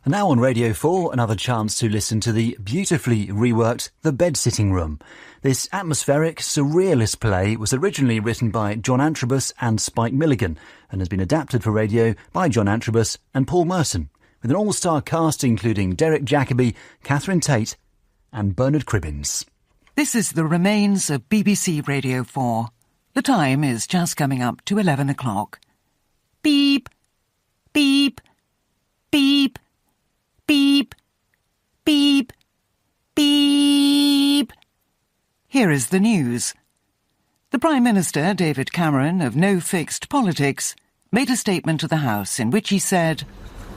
And now on Radio 4, another chance to listen to the beautifully reworked The Bed-Sitting Room. This atmospheric, surrealist play was originally written by John Antrobus and Spike Milligan and has been adapted for radio by John Antrobus and Paul Merton, with an all-star cast including Derek Jacobi, Catherine Tate and Bernard Cribbins. This is the remains of BBC Radio 4. The time is just coming up to 11 o'clock. Beep, beep, beep, beep, beep, beep. Here is the news. The Prime Minister, David Cameron, of No Fixed Politics, made a statement to the House in which he said,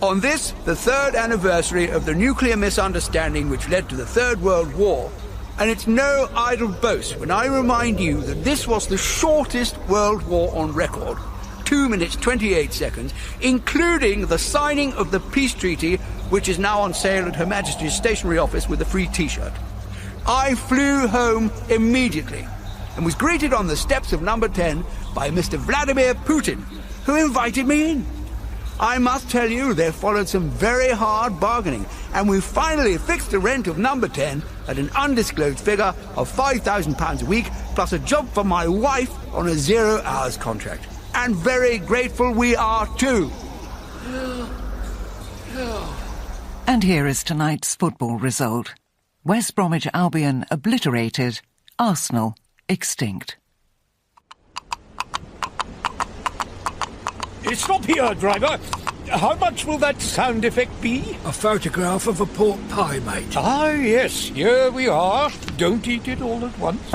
"On this, the third anniversary of the nuclear misunderstanding which led to the Third World War, and it's no idle boast when I remind you that this was the shortest World War on record, 2 minutes 28 seconds, including the signing of the peace treaty, which is now on sale at Her Majesty's Stationery office with a free T-shirt. I flew home immediately and was greeted on the steps of number 10 by Mr. Vladimir Putin, who invited me in. I must tell you, there followed some very hard bargaining, and we finally fixed the rent of number 10 at an undisclosed figure of £5,000 a week, plus a job for my wife on a 0 hours contract. And very grateful we are too." And here is tonight's football result. West Bromwich Albion obliterated, Arsenal extinct. Stop here, driver. How much will that sound effect be? A photograph of a pork pie, mate. Ah, yes, here we are. Don't eat it all at once.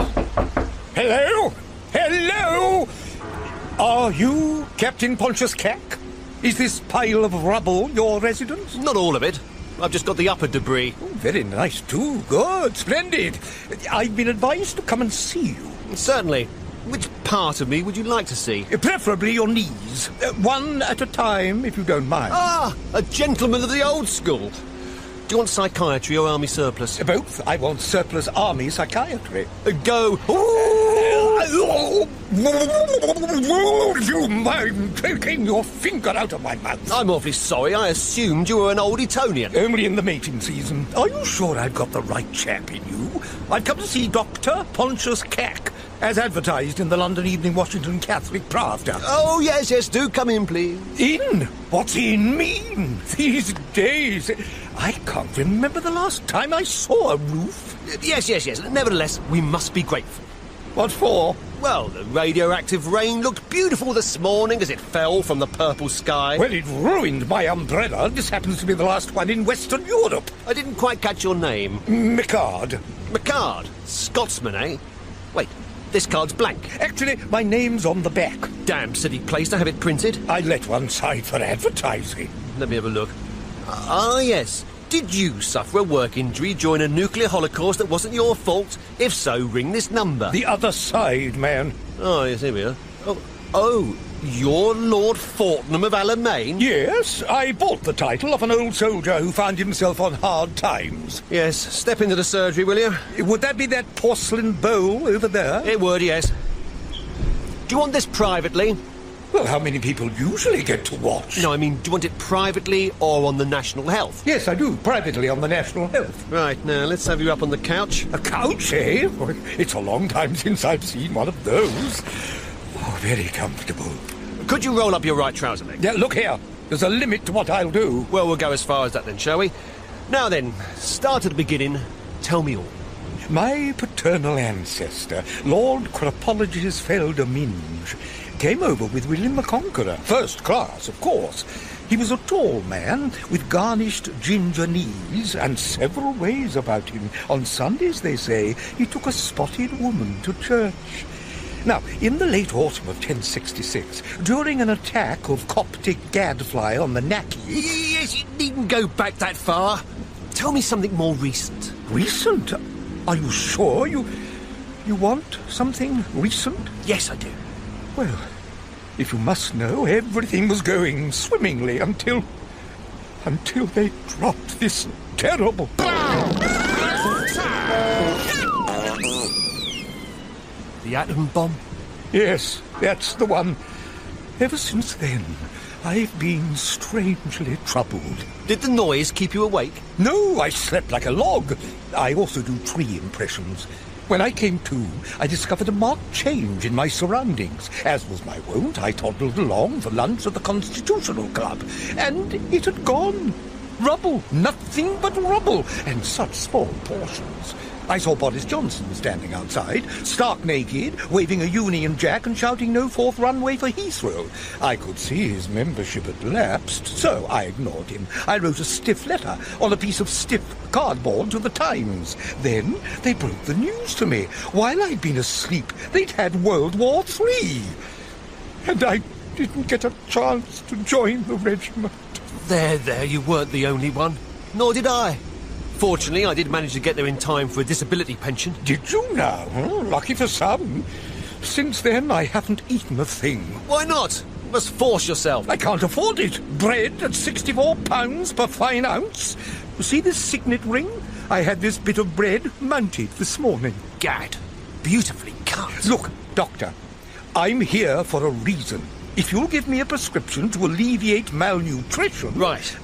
Hello? Hello? Are you Captain Pontius Cack? Is this pile of rubble your residence? Not all of it. I've just got the upper debris. Oh, very nice too. Good, splendid. I've been advised to come and see you. Certainly. Which part of me would you like to see? Preferably your knees. One at a time, if you don't mind. Ah, a gentleman of the old school. Do you want psychiatry or army surplus? Both. I want surplus army psychiatry. Go. Would you mind taking your finger out of my mouth? I'm awfully sorry. I assumed you were an old Etonian. Only in the mating season. Are you sure I've got the right chap in you? I've come to see Dr. Pontius Cack, as advertised in the London Evening Washington Catholic Pravda. Oh, yes, do come in, please. In? What's in mean? These days, I can't remember the last time I saw a roof. Yes. Nevertheless, we must be grateful. What for? Well, the radioactive rain looked beautiful this morning as it fell from the purple sky. Well, it ruined my umbrella. This happens to be the last one in Western Europe. I didn't quite catch your name. Micard. Micard? Scotsman, eh? Wait, this card's blank. Actually, my name's on the back. Damn silly place to have it printed. I let one side for advertising. Let me have a look. Ah, yes. Did you suffer a work injury during a nuclear holocaust that wasn't your fault? If so, ring this number. The other side, man. Oh, yes, here we are. Oh, you're Lord Fortnum of Alamein? Yes, I bought the title of an old soldier who found himself on hard times. Yes, step into the surgery, will you? Would that be that porcelain bowl over there? It would, yes. Do you want this privately? Well, how many people usually get to watch? No, I mean, do you want it privately or on the National Health? Yes, I do, privately on the National Health. Right, now, let's have you up on the couch. A couch, eh? It's a long time since I've seen one of those. Oh, very comfortable. Could you roll up your right trouser leg? Yeah, look here. There's a limit to what I'll do. Well, we'll go as far as that then, shall we? Now then, start at the beginning. Tell me all. My paternal ancestor, Lord Fortnum, came over with William the Conqueror. First class, of course. He was a tall man with garnished ginger knees and several ways about him. On Sundays, they say, he took a spotted woman to church. Now, in the late autumn of 1066, during an attack of Coptic gadfly on the Naki... Yes, you needn't go back that far. Tell me something more recent. Recent? Are you sure you want something recent? Yes, I do. Well, if you must know, everything was going swimmingly until they dropped this terrible... The atom bomb? Yes, that's the one. Ever since then, I've been strangely troubled. Did the noise keep you awake? No, I slept like a log. I also do tree impressions. When I came to, I discovered a marked change in my surroundings. As was my wont, I toddled along for lunch at the Constitutional Club, and it had gone. Rubble, nothing but rubble, and such small portions. I saw Boris Johnson standing outside, stark naked, waving a Union Jack and shouting no fourth runway for Heathrow. I could see his membership had lapsed, so I ignored him. I wrote a stiff letter on a piece of stiff cardboard to the Times. Then they broke the news to me. While I'd been asleep, they'd had World War III. And I didn't get a chance to join the regiment. There, you weren't the only one. Nor did I. Fortunately, I did manage to get there in time for a disability pension. Did you now? Oh, lucky for some. Since then, I haven't eaten a thing. Why not? You must force yourself. I can't afford it. Bread at £64 per fine ounce. See this signet ring? I had this bit of bread mounted this morning. Gad, beautifully cut. Look, Doctor, I'm here for a reason. If you'll give me a prescription to alleviate malnutrition... Right.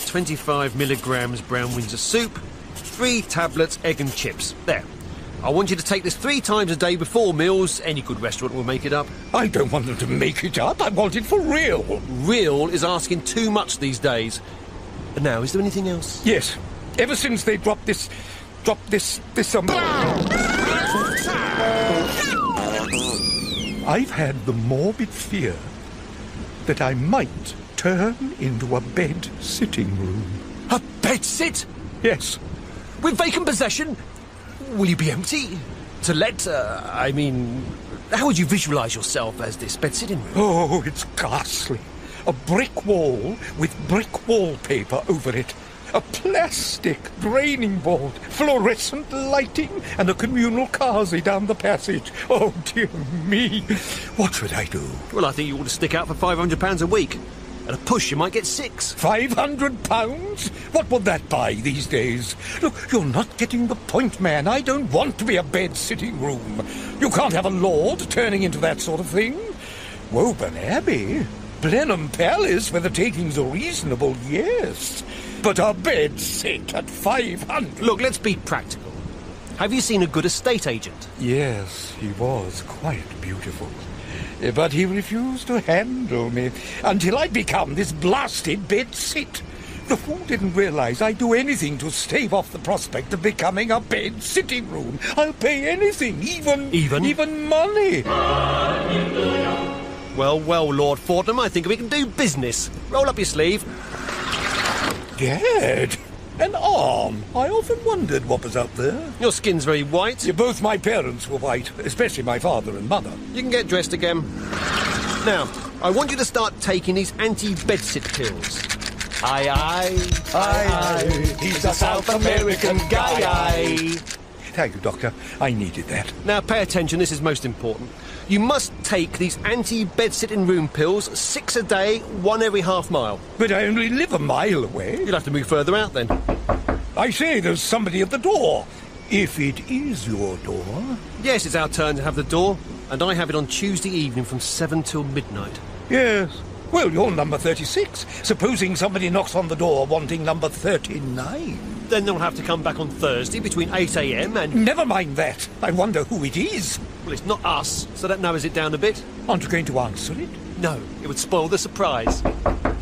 25 milligrams brown Windsor soup, 3 tablets, egg and chips. There. I want you to take this 3 times a day before meals. Any good restaurant will make it up. I don't want them to make it up. I want it for real. Real is asking too much these days. And now, is there anything else? Yes. Ever since they dropped this... I've had the morbid fear that I might turn into a bed-sitting room. A bed-sit? Yes. With vacant possession? Will you be empty? To let, how would you visualise yourself as this bed-sitting room? Oh, it's ghastly. A brick wall with brick wallpaper over it. A plastic draining board, fluorescent lighting, and a communal carsey down the passage. Oh, dear me. What should I do? Well, I think you ought to stick out for £500 a week. At a push, you might get 6. £500? What would that buy these days? Look, you're not getting the point, man. I don't want to be a bed-sitting room. You can't have a lord turning into that sort of thing. Woburn Abbey, Blenheim Palace, where the takings are reasonable, yes. But a bed-sit at 500... Look, let's be practical. Have you seen a good estate agent? Yes, he was quite beautiful. But he refused to handle me until I'd become this blasted bed-sit. The fool didn't realise I'd do anything to stave off the prospect of becoming a bed-sitting room. I'll pay anything, even money. Well, Lord Fortnum, I think we can do business. Roll up your sleeve. Gad, an arm. I often wondered what was up there. Your skin's very white. Yeah, both my parents were white, especially my father and mother. You can get dressed again. Now, I want you to start taking these anti-bedsit pills. Aye, he's a South American guy. Thank you, Doctor. I needed that. Now, pay attention, this is most important. You must take these anti-bed-sitting room pills 6 a day, 1 every half mile. But I only live a mile away. You'll have to move further out, then. I say, there's somebody at the door. If it is your door. Yes, it's our turn to have the door, and I have it on Tuesday evening from 7 till midnight. Yes. Well, you're number 36. Supposing somebody knocks on the door wanting number 39. Then they'll have to come back on Thursday between 8 a.m. and... Never mind that. I wonder who it is. Well, it's not us, so that narrows it down a bit. Aren't you going to answer it? No, it would spoil the surprise.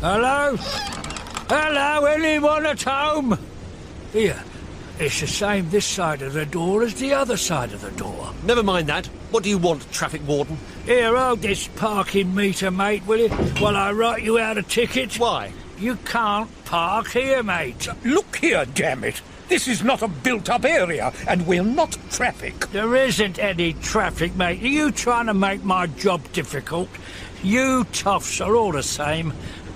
Hello? Hello, anyone at home? Here, it's the same this side of the door as the other side of the door. Never mind that. What do you want, traffic warden? Here, hold this parking meter, mate, will you? While I write you out a ticket. Why? You can't park here, mate. Look here, damn it. This is not a built-up area, and we're not traffic. There isn't any traffic, mate. Are you trying to make my job difficult? You toughs are all the same.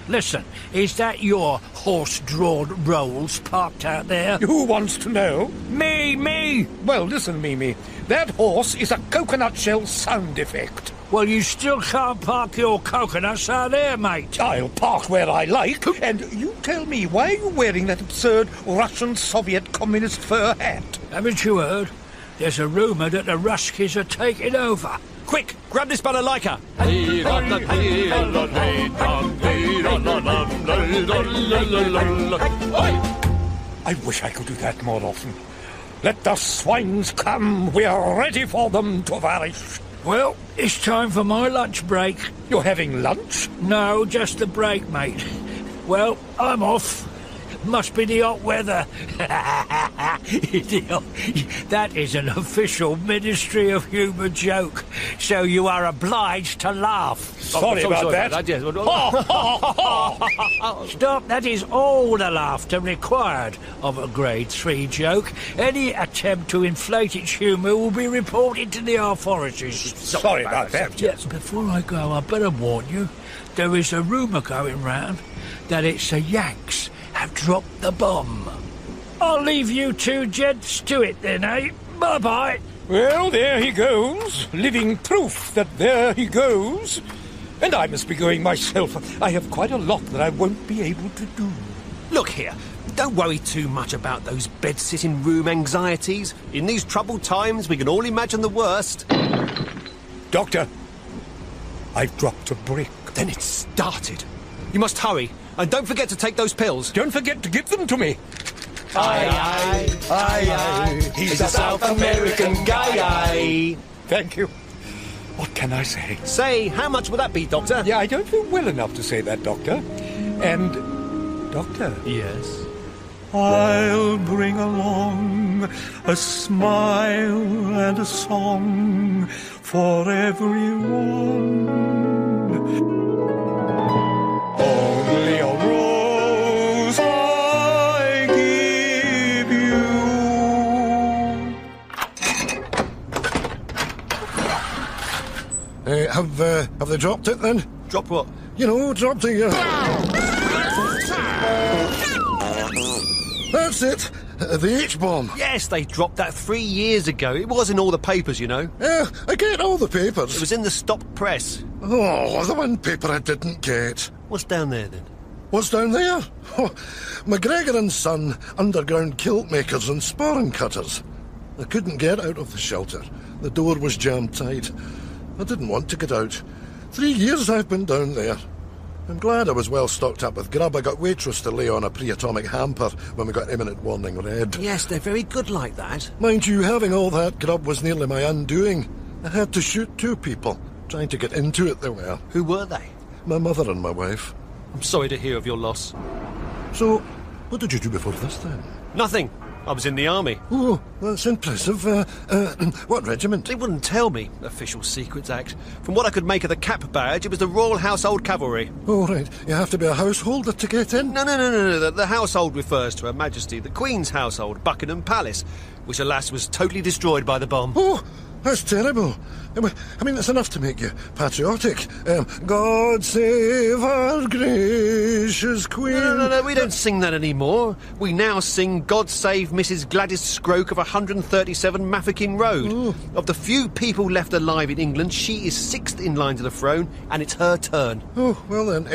Listen, is that your horse-drawn Rolls parked out there? Who wants to know? Me! Well, listen, Mimi. That horse is a coconut shell sound effect. Well, you still can't park your coconuts out there, mate. I'll park where I like. And you tell me, why are you wearing that absurd Russian Soviet communist fur hat? Haven't you heard? There's a rumour that the Ruskies are taking over. Quick, grab this balalaika. I wish I could do that more often. Let the swines come. We are ready for them to vanish. Well, it's time for my lunch break. You're having lunch? No, just the break, mate. Well, I'm off. Must be the hot weather. That is an official Ministry of Humour joke, so you are obliged to laugh. Sorry about that. Stop, that is all the laughter required of a Grade 3 joke. Any attempt to inflate its humour will be reported to the authorities. Sorry about that. Yes, before I go, I better warn you, there is a rumour going round that it's the Yanks have dropped the bomb. I'll leave you two gents to it then, eh? Bye-bye. Well, there he goes, living proof that there he goes. And I must be going myself. I have quite a lot that I won't be able to do. Look here, don't worry too much about those bed-sitting room anxieties. In these troubled times, we can all imagine the worst. Doctor, I've dropped a brick. Then it's started. You must hurry. And don't forget to take those pills. Don't forget to give them to me. Aye, aye, aye, aye. He's a South American guy, aye. Thank you. What can I say? Say, how much would that be, Doctor? Yeah, I don't feel well enough to say that, Doctor. And, Doctor? Yes? I'll bring along a smile and a song for everyone. Only a rose I give you. Have they dropped it then? Drop what? You know, dropped the... That's it. The H-bomb. Yes, they dropped that 3 years ago. It was in all the papers, you know. Yeah, I get all the papers. It was in the stop press. Oh, the one paper I didn't get. What's down there, then? What's down there? Oh, McGregor and Son, underground kilt makers and sporran cutters. I couldn't get out of the shelter. The door was jammed tight. I didn't want to get out. 3 years I've been down there. I'm glad I was well stocked up with grub. I got waitress to lay on a pre-atomic hamper when we got imminent warning red. Yes, they're very good like that. Mind you, having all that grub was nearly my undoing. I had to shoot 2 people, trying to get into it they were. Who were they? My mother and my wife. I'm sorry to hear of your loss. So, what did you do before this then? Nothing. I was in the army. Oh, that's impressive. What regiment? They wouldn't tell me. Official Secrets Act. From what I could make of the cap badge, it was the Royal Household Cavalry. Oh, right. You have to be a householder to get in? No. The household refers to Her Majesty, the Queen's household, Buckingham Palace, which, alas, was totally destroyed by the bomb. Oh, that's terrible. I mean, it's enough to make you patriotic. God save our gracious Queen. No, we don't sing that anymore. We now sing God Save Mrs. Gladys Skroake of 137 Mafeking Road. Oh. Of the few people left alive in England, she is 6th in line to the throne, and it's her turn. Oh, well then,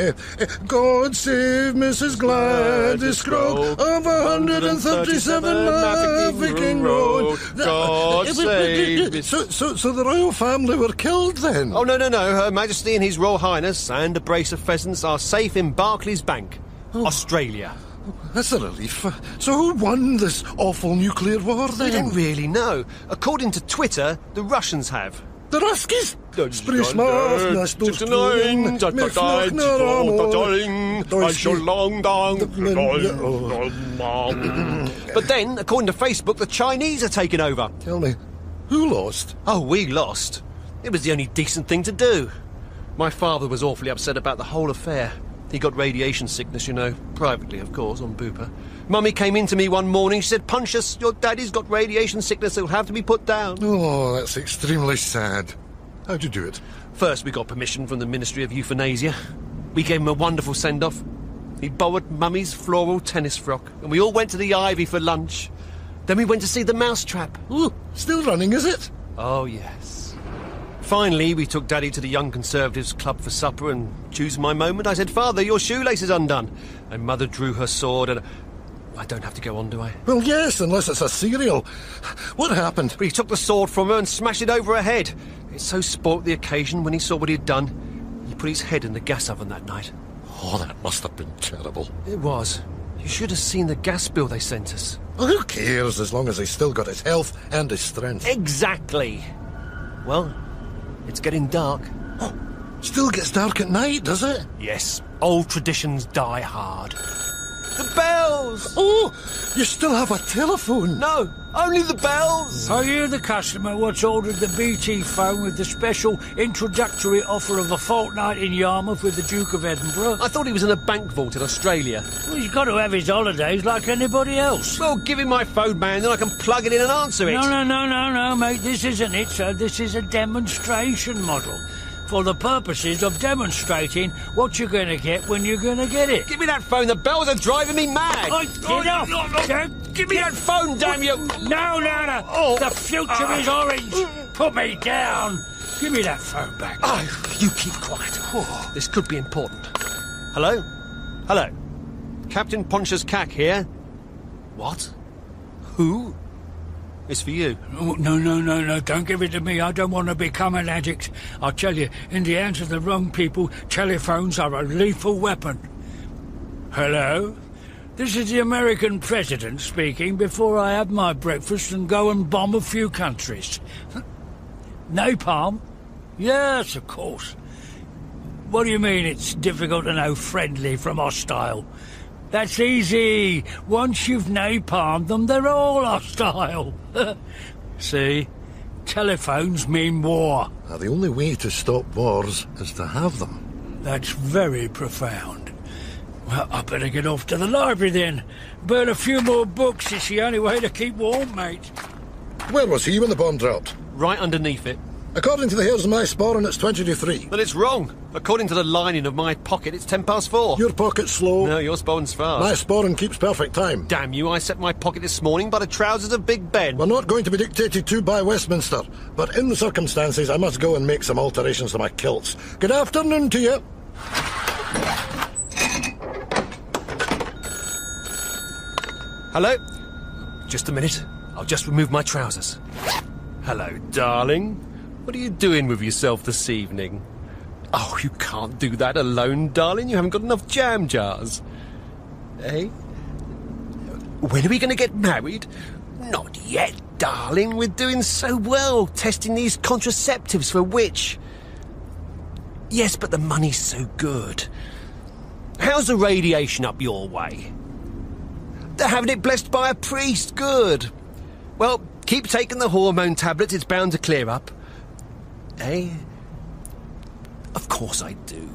God save Mrs. Gladys Skroake of 137 Mafeking Road. God save... So the royal family were killed then? Oh, no. Her Majesty and His Royal Highness and a brace of pheasants are safe in Barclays Bank, Australia. That's a relief. So who won this awful nuclear war then? We don't really know. According to Twitter, the Russians have. The Ruskies? But then, according to Facebook, the Chinese are taking over. Tell me, who lost? Oh, we lost. It was the only decent thing to do. My father was awfully upset about the whole affair. He got radiation sickness, you know, privately, of course, on Bupa. Mummy came in to me one morning. She said, Pontius, your daddy's got radiation sickness. It'll have to be put down. Oh, that's extremely sad. How'd you do it? First, we got permission from the Ministry of Euthanasia. We gave him a wonderful send-off. He borrowed Mummy's floral tennis frock, and we all went to the Ivy for lunch. Then we went to see the Mousetrap. Ooh, still running, is it? Oh, yes. Finally, we took Daddy to the Young Conservatives Club for supper, and choosing my moment, I said, Father, your shoelace is undone. And Mother drew her sword, and... I don't have to go on, do I? Well, yes, unless it's a cereal. What happened? But he took the sword from her and smashed it over her head. It so spoilt the occasion when he saw what he'd done. He put his head in the gas oven that night. Oh, that must have been terrible. It was. You should have seen the gas bill they sent us. Well, who cares as long as he's still got his health and his strength? Exactly. Well, it's getting dark. Oh, still gets dark at night, does it? Yes, old traditions die hard. The bells! Oh, you still have a telephone? No, only the bells! Are you the customer what's ordered the BT phone with the special introductory offer of a fortnight in Yarmouth with the Duke of Edinburgh? I thought he was in a bank vault in Australia. Well, he's got to have his holidays like anybody else. Well, give him my phone, man, then I can plug it in and answer it. No, mate, this isn't it, sir. This is a demonstration model. For the purposes of demonstrating what you're going to get when you're going to get it. Give me that phone, the bells are driving me mad! Get off! Give me that phone, damn you! No! Oh. The future is orange! Put me down! Give me that phone back. Oh, you keep quiet. Oh, this could be important. Hello? Hello? Captain Pontius Cack here. What? Who? It's for you. Oh, no, don't give it to me. I don't want to become an addict. I tell you, in the hands of the wrong people, telephones are a lethal weapon. Hello? This is the American president speaking before I have my breakfast and go and bomb a few countries. Napalm? Yes, of course. What do you mean it's difficult to know friendly from hostile? That's easy. Once you've napalmed them, they're all hostile. See? Telephones mean war. Now, the only way to stop wars is to have them. That's very profound. Well, I better get off to the library then. Burn a few more books. It's the only way to keep warm, mate. Where was he when the bomb dropped? Right underneath it. According to the hairs of my sporran, it's 20 to 3. But it's wrong. According to the lining of my pocket, it's 4:10. Your pocket's slow. No, your sporran's fast. My sporran keeps perfect time. Damn you, I set my pocket this morning by the trousers of Big Ben. We're not going to be dictated to by Westminster, but in the circumstances, I must go and make some alterations to my kilts. Good afternoon to you. Hello? Just a minute. I'll just remove my trousers. Hello, darling. What are you doing with yourself this evening? Oh, you can't do that alone, darling. You haven't got enough jam jars. Eh? When are we going to get married? Not yet, darling. We're doing so well, testing these contraceptives for which... Yes, but the money's so good. How's the radiation up your way? They're having it blessed by a priest. Good. Well, keep taking the hormone tablets. It's bound to clear up. Eh? Of course I do.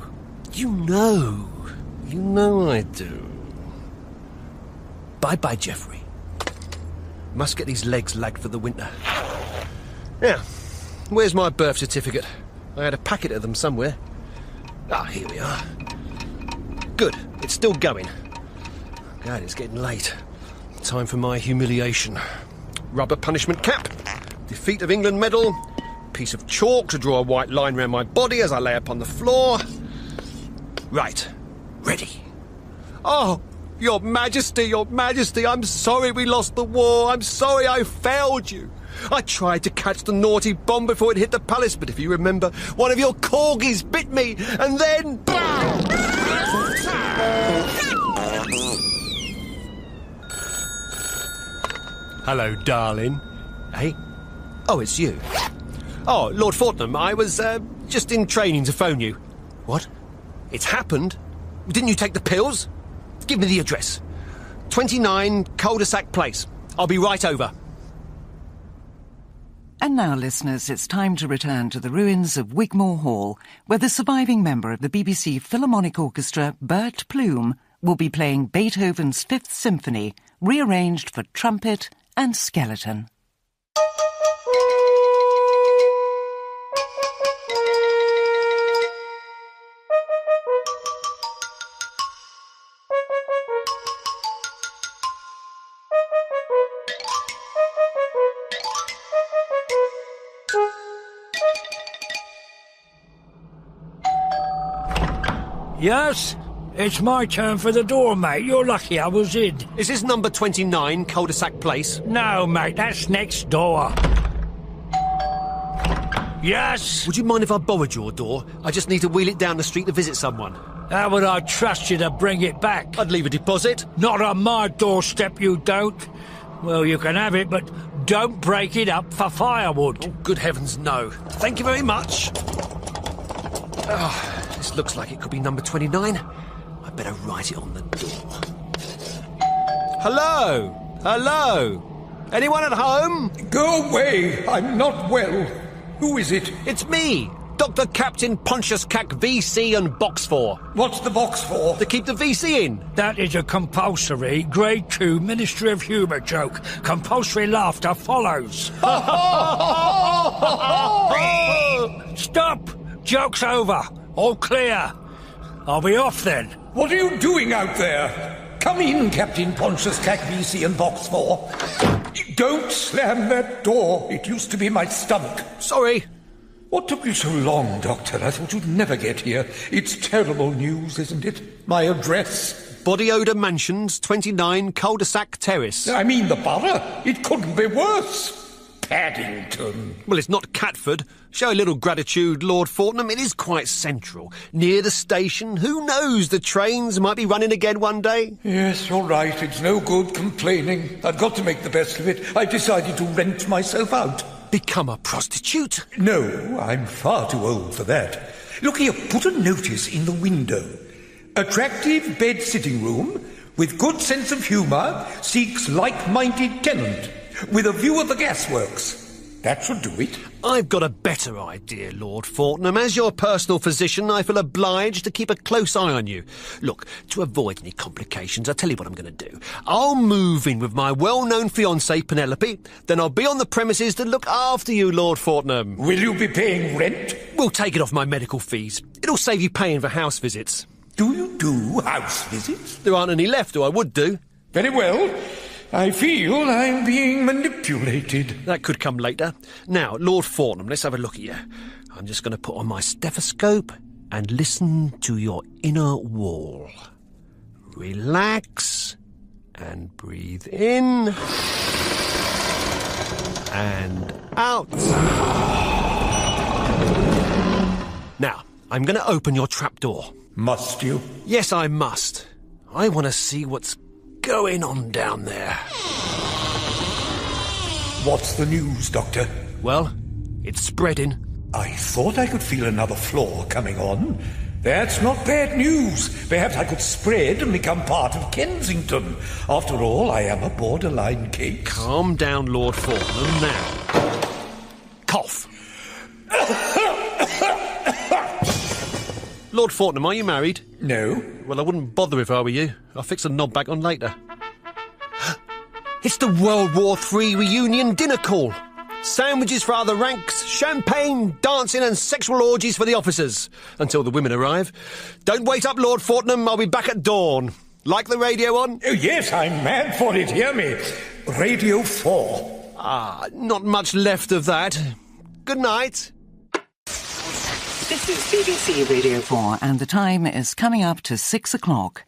You know I do. Bye-bye, Geoffrey. Must get these legs lagged for the winter. Now, where's my birth certificate? I had a packet of them somewhere. Ah, here we are. Good, it's still going. God, it's getting late. Time for my humiliation. Rubber punishment cap, defeat of England medal, piece of chalk to draw a white line round my body as I lay upon the floor. Right, ready. Oh, Your Majesty, I'm sorry we lost the war. I'm sorry I failed you. I tried to catch the naughty bomb before it hit the palace, but if you remember, one of your corgis bit me, and then... Hello, darling. Hey? Oh, it's you. Oh, Lord Fortnum, I was, just in training to phone you. What? It's happened? Didn't you take the pills? Give me the address. 29 Cul-de-sac Place. I'll be right over. And now, listeners, it's time to return to the ruins of Wigmore Hall, where the surviving member of the BBC Philharmonic Orchestra, Bert Plume, will be playing Beethoven's Fifth Symphony, rearranged for trumpet and skeleton. Yes? It's my turn for the door, mate. You're lucky I was in. Is this number 29 Cul-de-sac Place? No, mate, that's next door. Yes? Would you mind if I borrowed your door? I just need to wheel it down the street to visit someone. How would I trust you to bring it back? I'd leave a deposit. Not on my doorstep, you don't. Well, you can have it, but don't break it up for firewood. Oh, good heavens, no. Thank you very much. Oh, this looks like it could be number 29. I better write it on the door. Hello? Hello? Anyone at home? Go away! I'm not well. Who is it? It's me, Dr. Captain Pontius Cac VC and Box 4. What's the box for? To keep the VC in. That is a compulsory Grade 2 Ministry of Humour joke. Compulsory laughter follows. Stop! Joke's over. All clear. I'll be off then. What are you doing out there? Come in, Captain Pontius Cac VC and Box 4. Don't slam that door. It used to be my stomach. Sorry. What took you so long, Doctor? I thought you'd never get here. It's terrible news, isn't it? My address. Body Odour Mansions, 29 Cul-de-sac Terrace. I mean the borough. It couldn't be worse. Paddington. Well, it's not Catford. Show a little gratitude, Lord Fortnum. It is quite central. Near the station. Who knows? The trains might be running again one day. Yes, all right. It's no good complaining. I've got to make the best of it. I've decided to rent myself out. Become a prostitute? No, I'm far too old for that. Look here, put a notice in the window. Attractive bed-sitting room with good sense of humour seeks like-minded tenant with a view of the gasworks. That should do it. I've got a better idea, Lord Fortnum. As your personal physician, I feel obliged to keep a close eye on you. Look, to avoid any complications, I'll tell you what I'm going to do. I'll move in with my well-known fiancée, Penelope. Then I'll be on the premises to look after you, Lord Fortnum. Will you be paying rent? We'll take it off my medical fees. It'll save you paying for house visits. Do you do house visits? There aren't any left, or I would do. Very well. I feel I'm being manipulated. That could come later. Now, Lord Fortnum, let's have a look at you. I'm just going to put on my stethoscope and listen to your inner wall. Relax and breathe in and out. Now, I'm going to open your trapdoor. Must you? Yes, I must. I want to see what's going on down there. What's the news, Doctor? Well, it's spreading. I thought I could feel another floor coming on. That's not bad news. Perhaps I could spread and become part of Kensington. After all, I am a borderline case. Calm down, Lord Fortnum, now. Cough. Lord Fortnum, are you married? No. Well, I wouldn't bother if I were you. I'll fix a knob back on later. It's the World War III reunion dinner call. Sandwiches for other ranks, champagne, dancing and sexual orgies for the officers. Until the women arrive. Don't wait up, Lord Fortnum. I'll be back at dawn. Like the radio on? Oh, yes, I'm mad for it. Hear me. Radio 4. Ah, not much left of that. Good night. This is BBC Radio 4, and the time is coming up to 6 o'clock.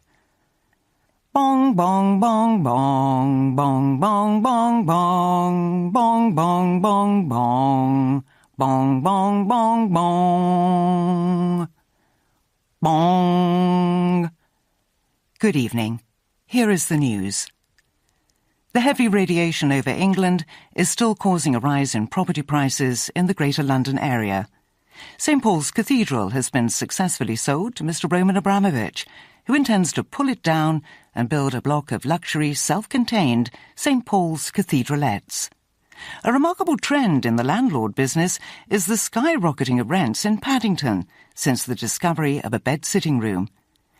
Bong, bong, bong, bong, bong, bong, bong, bong, bong, bong, bong, bong, bong, bong, bong, bong, bong. Good evening. Here is the news. The heavy radiation over England is still causing a rise in property prices in the Greater London area. St. Paul's Cathedral has been successfully sold to Mr. Roman Abramovich, who intends to pull it down and build a block of luxury, self-contained St. Paul's Cathedralettes. A remarkable trend in the landlord business is the skyrocketing of rents in Paddington since the discovery of a bed-sitting room.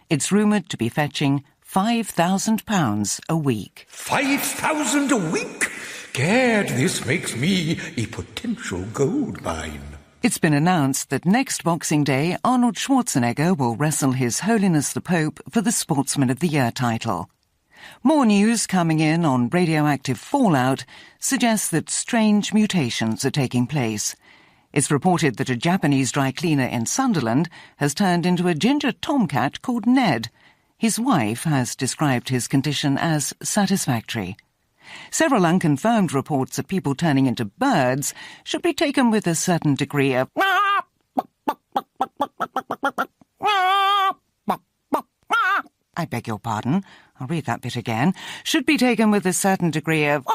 It's rumoured to be fetching £5,000 a week. 5,000 a week? Gad, this makes me a potential gold mine. It's been announced that next Boxing Day, Arnold Schwarzenegger will wrestle His Holiness the Pope for the Sportsman of the Year title. More news coming in on radioactive fallout suggests that strange mutations are taking place. It's reported that a Japanese dry cleaner in Sunderland has turned into a ginger tomcat called Ned. His wife has described his condition as satisfactory. Several unconfirmed reports of people turning into birds should be taken with a certain degree of I beg your pardon, I'll read that bit again, should be taken with a certain degree of...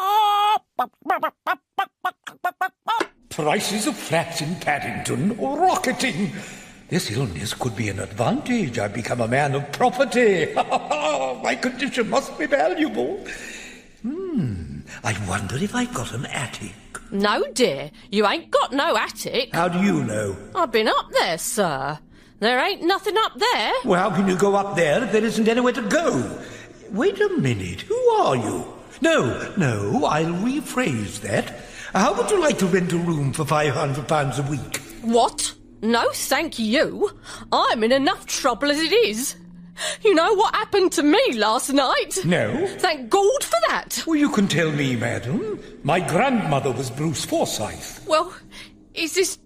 Prices of flats in Paddington rocketing. This illness could be an advantage. I've become a man of property. My condition must be valuable. I wonder if I've got an attic. No, dear, you ain't got no attic. How do you know? I've been up there, sir. There ain't nothing up there. Well, how can you go up there if there isn't anywhere to go? Wait a minute. Who are you? No, I'll rephrase that. How would you like to rent a room for £500 a week? What? No, thank you. I'm in enough trouble as it is. You know what happened to me last night? No. Thank God for that. Well, you can tell me, madam. My grandmother was Bruce Forsyth. Well, is this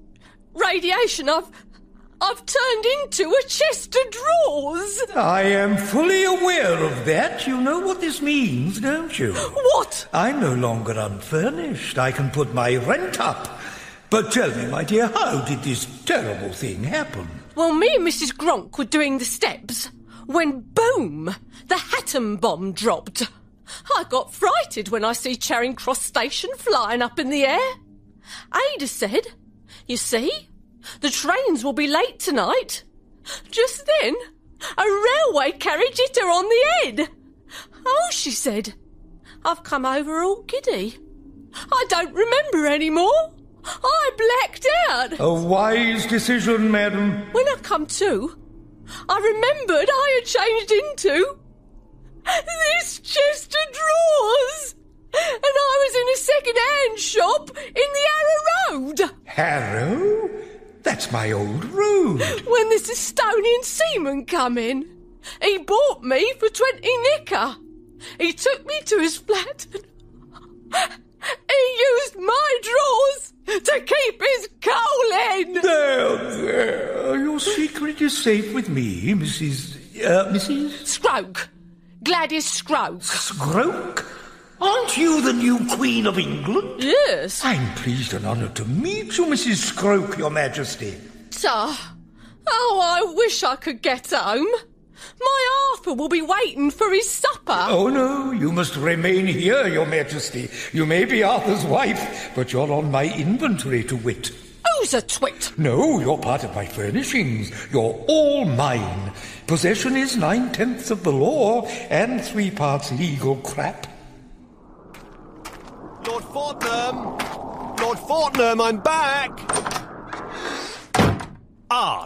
radiation I've turned into a chest of drawers? I am fully aware of that. You know what this means, don't you? What? I'm no longer unfurnished. I can put my rent up. But tell me, my dear, how did this terrible thing happen? Well, me and Mrs. Gronk were doing the steps when, boom, the Hatton bomb dropped. I got frightened when I see Charing Cross Station flying up in the air. Ada said, you see, the trains will be late tonight. Just then, a railway carriage hit her on the head. Oh, she said, I've come over all giddy. I don't remember anymore. I blacked out. A wise decision, madam. When I come to, I remembered I had changed into this chest of drawers. And I was in a second-hand shop in the Harrow Road. Harrow? That's my old road. When this Estonian seaman come in, he bought me for 20 nicker. He took me to his flat and he used my drawers to keep his coal in. There. Your secret is safe with me, Mrs. Skroake. Gladys Skroake. Skroake? Aren't you the new Queen of England? Yes. I'm pleased and honoured to meet you, Mrs. Skroake, Your Majesty. I wish I could get home. My Arthur will be waiting for his supper. Oh, no, you must remain here, Your Majesty. You may be Arthur's wife, but you're on my inventory, to wit. Who's a twit? No, you're part of my furnishings. You're all mine. Possession is 9/10 of the law and 3 parts legal crap. Lord Fortnum! Lord Fortnum, I'm back!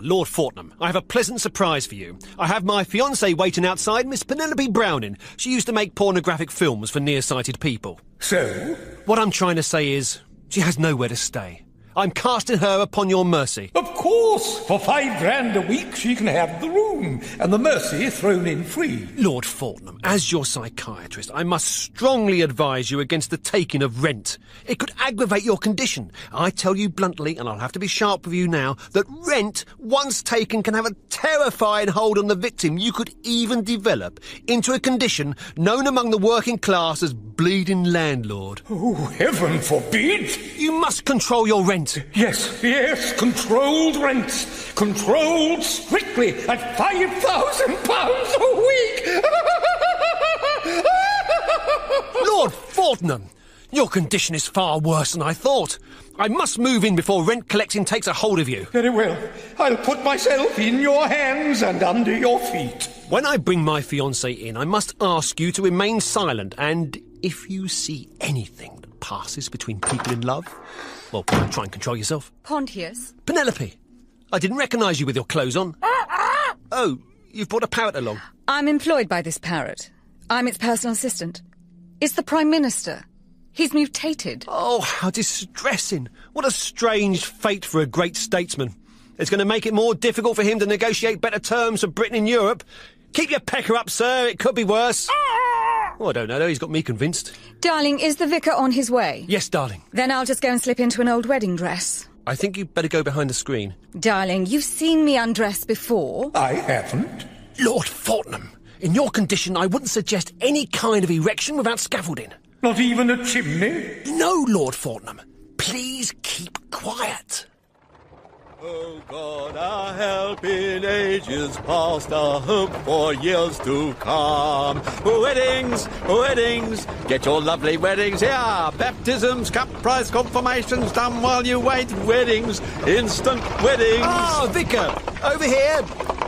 Lord Fortnum, I have a pleasant surprise for you. I have my fiancée waiting outside, Miss Penelope Browning. She used to make pornographic films for nearsighted people. So? What I'm trying to say is, she has nowhere to stay. I'm casting her upon your mercy. Of course! For £5,000 a week, she can have the room, and the mercy thrown in free. Lord Fortnum, as your psychiatrist, I must strongly advise you against the taking of rent. It could aggravate your condition. I tell you bluntly, and I'll have to be sharp with you now, that rent, once taken, can have a terrifying hold on the victim. You could even develop into a condition known among the working class as bleeding landlord. Oh, heaven forbid! You must control your rent. Yes, controlled rents. Controlled strictly at £5,000 a week. Lord Fortnum, your condition is far worse than I thought. I must move in before rent collecting takes a hold of you. Very well. I'll put myself in your hands and under your feet. When I bring my fiancée in, I must ask you to remain silent, and if you see anything that passes between people in love, well, try and control yourself. Pontius? Penelope, I didn't recognise you with your clothes on. Oh, you've brought a parrot along. I'm employed by this parrot. I'm its personal assistant. It's the Prime Minister. He's mutated. Oh, how distressing. What a strange fate for a great statesman. It's going to make it more difficult for him to negotiate better terms for Britain in Europe. Keep your pecker up, sir. It could be worse. Oh, I don't know, though. He's got me convinced. Darling, is the vicar on his way? Yes, darling. Then I'll just go and slip into an old wedding dress. I think you'd better go behind the screen. Darling, you've seen me undress before. I haven't. Lord Fortnum, in your condition, I wouldn't suggest any kind of erection without scaffolding. Not even a chimney? No, Lord Fortnum. Please keep quiet. Oh God, our help in ages past, our hope for years to come. Weddings, weddings, get your lovely weddings here. Baptisms, cup prize confirmations, done while you wait. Weddings, instant weddings. Ah, Vicar, over here.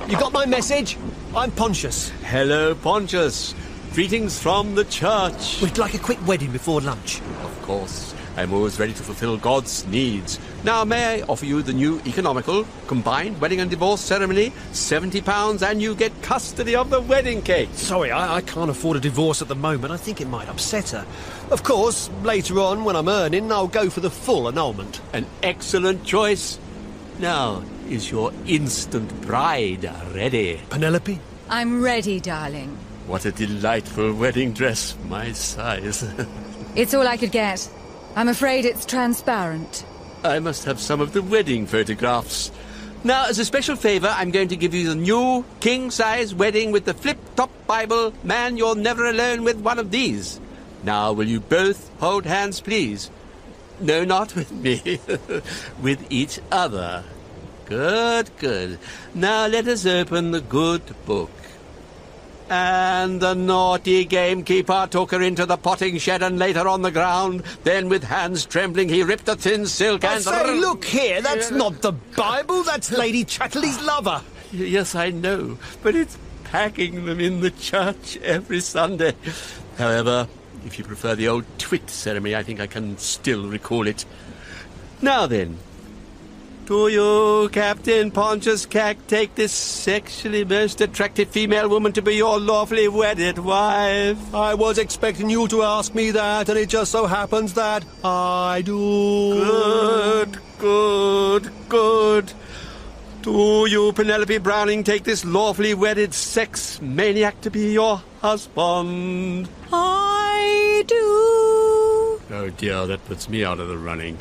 You got my message? I'm Pontius. Hello, Pontius. Greetings from the church. We'd like a quick wedding before lunch. Of course. I'm always ready to fulfill God's needs. Now, may I offer you the new economical, combined wedding and divorce ceremony, £70, and you get custody of the wedding cake. Sorry, I can't afford a divorce at the moment. I think it might upset her. Of course, later on, when I'm earning, I'll go for the full annulment. An excellent choice. Now, is your instant bride ready? Penelope? I'm ready, darling. What a delightful wedding dress, my size. It's all I could get. I'm afraid it's transparent. I must have some of the wedding photographs. Now, as a special favour, I'm going to give you the new king-size wedding with the flip-top Bible. Man, you're never alone with one of these. Now, will you both hold hands, please? No, not with me. With each other. Good, good. Now, let us open the good book. And the naughty gamekeeper took her into the potting shed and laid her on the ground. Then, with hands trembling, he ripped the thin silk and... Say, look here, that's not the Bible, that's Lady Chatterley's lover. Yes, I know, but it's packing them in the church every Sunday. However, if you prefer the old twit ceremony, I think I can still recall it. Now then, to you, Captain Pontius Cack, take this sexually most attractive female woman to be your lawfully wedded wife. I was expecting you to ask me that, and it just so happens that I do. Good, good, good. To you, Penelope Browning, take this lawfully wedded sex maniac to be your husband. I do. Oh dear, that puts me out of the running.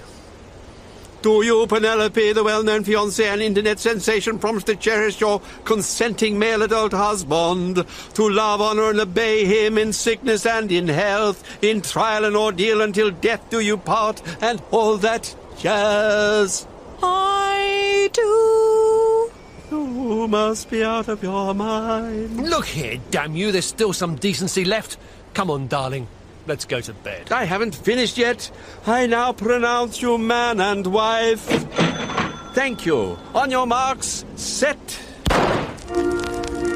To you, Penelope, the well-known fiancée and internet sensation, promise to cherish your consenting male adult husband, to love, honour and obey him in sickness and in health, in trial and ordeal until death do you part, and all that jazz. I do. You must be out of your mind. Look here, damn you, there's still some decency left. Come on, darling. Let's go to bed. I haven't finished yet. I now pronounce you man and wife. Thank you. On your marks, set.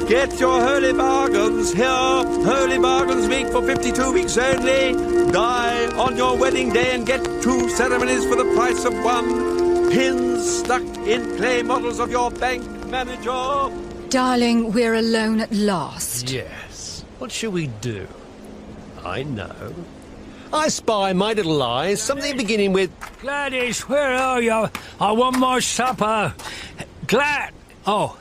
Get your holy bargains here. Holy bargains week for 52 weeks only. Die on your wedding day and get 2 ceremonies for the price of 1. Pins stuck in clay models of your bank manager. Darling, we're alone at last. Yes. What shall we do? I know. I spy my little eyes, something beginning with... Gladys, where are you? I want my supper. Oh,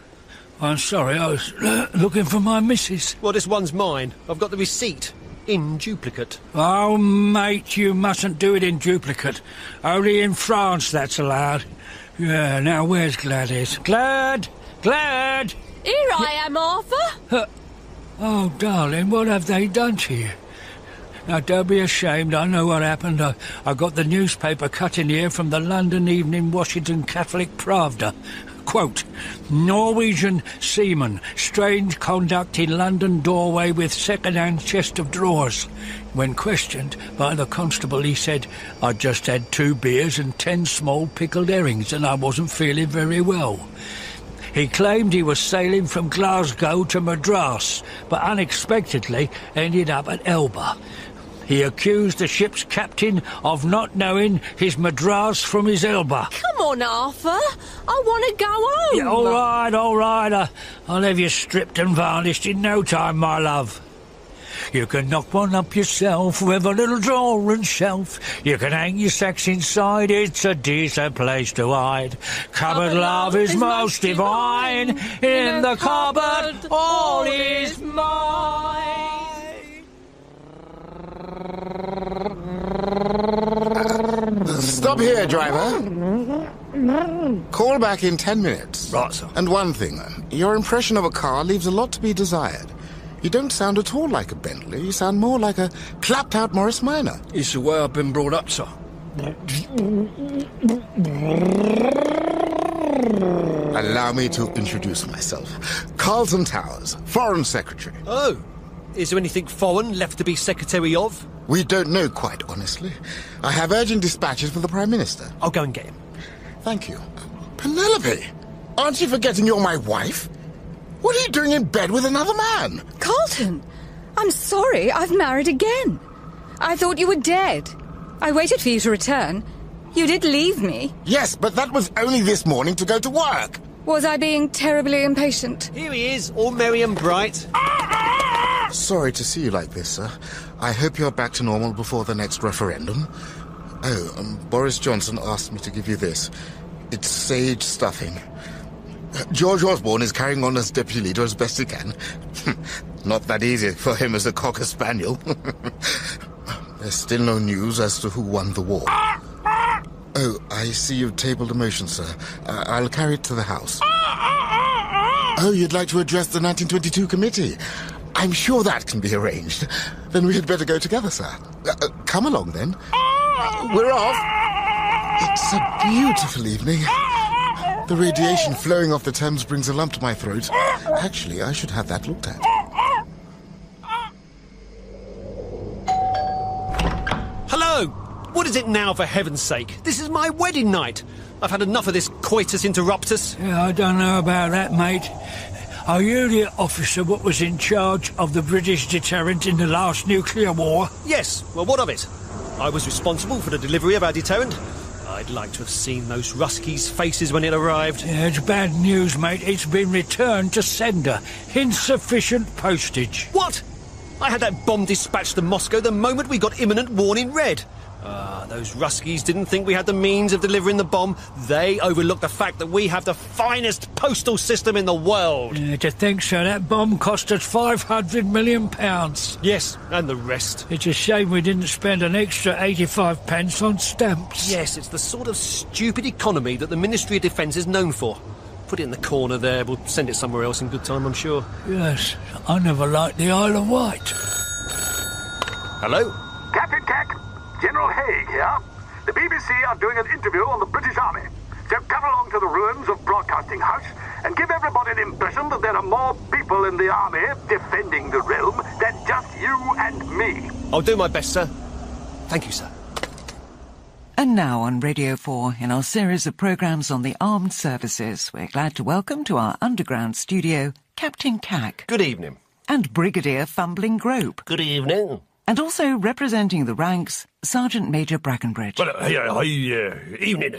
I'm sorry, I was looking for my missus. Well, this one's mine. I've got the receipt. In duplicate. Oh, mate, you mustn't do it in duplicate. Only in France that's allowed. Yeah, now where's Gladys? Glad! Here I am, Arthur. Oh, darling, what have they done to you? Now, don't be ashamed. I know what happened. I got the newspaper cut in here from the London Evening Washington Catholic Pravda. Quote, Norwegian seaman, strange conduct in London doorway with second-hand chest of drawers. When questioned by the constable, he said, I'd just had 2 beers and 10 small pickled herrings and I wasn't feeling very well. He claimed he was sailing from Glasgow to Madras, but unexpectedly ended up at Elba. He accused the ship's captain of not knowing his Madras from his Elba. Come on, Arthur. I want to go home. Yeah, all right. I'll have you stripped and varnished in no time, my love. You can knock one up yourself with a little drawer and shelf. You can hang your sacks inside, it's a decent place to hide. Cupboard love is most divine. In the cupboard all is mine. Stop here, driver. Call back in 10 minutes. Right, sir. And one thing, your impression of a car leaves a lot to be desired. You don't sound at all like a Bentley. You sound more like a clapped-out Morris Minor. It's the way I've been brought up, sir. Allow me to introduce myself. Carlton Towers, Foreign Secretary. Oh, is there anything foreign left to be Secretary of? We don't know quite, honestly. I have urgent dispatches for the Prime Minister. I'll go and get him. Thank you. Penelope, aren't you forgetting you're my wife? What are you doing in bed with another man? Carlton, I'm sorry, I've married again. I thought you were dead. I waited for you to return. You did leave me. Yes, but that was only this morning to go to work. Was I being terribly impatient? Here he is, all merry and bright. Sorry to see you like this, sir. I hope you're back to normal before the next referendum. Oh, Boris Johnson asked me to give you this. It's sage stuffing. George Osborne is carrying on as deputy leader as best he can. Not that easy for him as a cocker spaniel. There's still no news as to who won the war. Oh, I see you've tabled a motion, sir. I'll carry it to the House. Oh, you'd like to address the 1922 committee? I'm sure that can be arranged. Then we had better go together, sir. Come along, then. We're off. It's a beautiful evening. The radiation flowing off the Thames brings a lump to my throat. Actually, I should have that looked at. Hello! What is it now, for heaven's sake? This is my wedding night. I've had enough of this coitus interruptus. Yeah, I don't know about that, mate. Are you the officer what was in charge of the British deterrent in the last nuclear war? Yes, well, what of it? I was responsible for the delivery of our deterrent. I'd like to have seen those Ruskies' faces when it arrived. Yeah, it's bad news, mate. It's been returned to sender. Insufficient postage. What? I had that bomb dispatched to Moscow the moment we got imminent warning red. Those Ruskies didn't think we had the means of delivering the bomb. They overlooked the fact that we have the finest postal system in the world. Yeah, to think so, that bomb cost us £500 million. Yes, and the rest. It's a shame we didn't spend an extra 85 pence on stamps. Yes, it's the sort of stupid economy that the Ministry of Defence is known for. Put it in the corner there. We'll send it somewhere else in good time, I'm sure. Yes, I never liked the Isle of Wight. Hello? Captain Keck, General Haig here. The BBC are doing an interview on the British Army. So come along to the ruins of Broadcasting House and give everybody the impression that there are more people in the army defending the realm than just you and me. I'll do my best, sir. Thank you, sir. And now on Radio 4, in our series of programmes on the armed services, we're glad to welcome to our underground studio Captain Cack. Good evening. And Brigadier Fumbling Grope. Good evening. And also representing the ranks, Sergeant Major Brackenbridge. Well, evening.